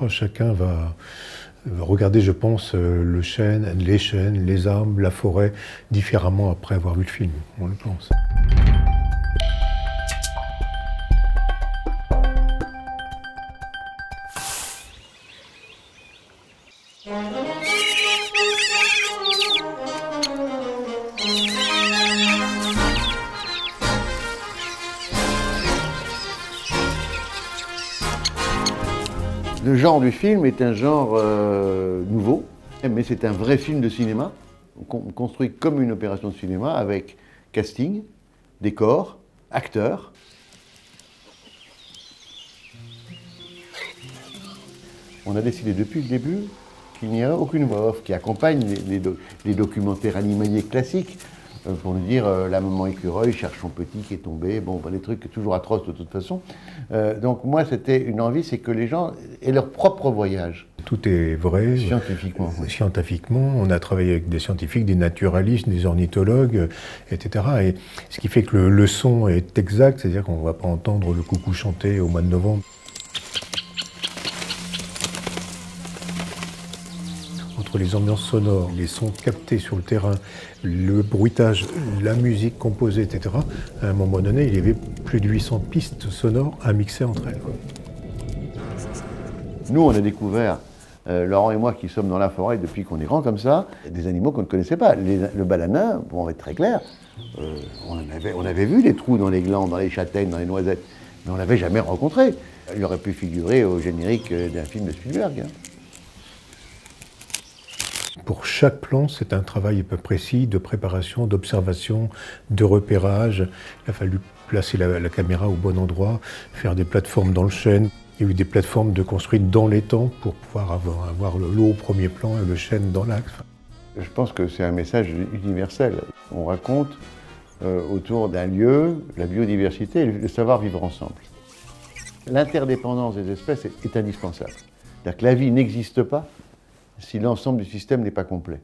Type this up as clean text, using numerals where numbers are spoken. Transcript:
Chacun va regarder, je pense, les chênes, les arbres, la forêt, différemment après avoir vu le film, on le pense. Le genre du film est un genre nouveau, mais c'est un vrai film de cinéma, construit comme une opération de cinéma avec casting, décor, acteurs. On a décidé depuis le début qu'il n'y a aucune voix off qui accompagne les documentaires animaliers classiques. Pour nous dire, la maman écureuil cherche son petit qui est tombé, bon, des trucs toujours atroces de toute façon. Donc moi, c'était une envie, c'est que les gens aient leur propre voyage. Tout est vrai. Scientifiquement. Oui. Scientifiquement, on a travaillé avec des scientifiques, des naturalistes, des ornithologues, etc. Et ce qui fait que le son est exact, c'est-à-dire qu'on ne va pas entendre le coucou chanter au mois de novembre. Entre les ambiances sonores, les sons captés sur le terrain, le bruitage, la musique composée, etc., à un moment donné, il y avait plus de 800 pistes sonores à mixer entre elles. Nous, on a découvert, Laurent et moi qui sommes dans la forêt depuis qu'on est grand comme ça, des animaux qu'on ne connaissait pas. Le balanin, pour en être très clair, on avait vu les trous dans les glands, dans les châtaignes, dans les noisettes, mais on ne l'avait jamais rencontré. Il aurait pu figurer au générique d'un film de Spielberg. Pour chaque plan, c'est un travail un peu précis de préparation, d'observation, de repérage. Il a fallu placer la caméra au bon endroit, faire des plateformes dans le chêne. Il y a eu des plateformes construites dans l'étang pour pouvoir avoir l'eau au premier plan et le chêne dans l'axe. Je pense que c'est un message universel. On raconte autour d'un lieu la biodiversité et le savoir vivre ensemble. L'interdépendance des espèces est indispensable. C'est-à-dire que la vie n'existe pas si l'ensemble du système n'est pas complet.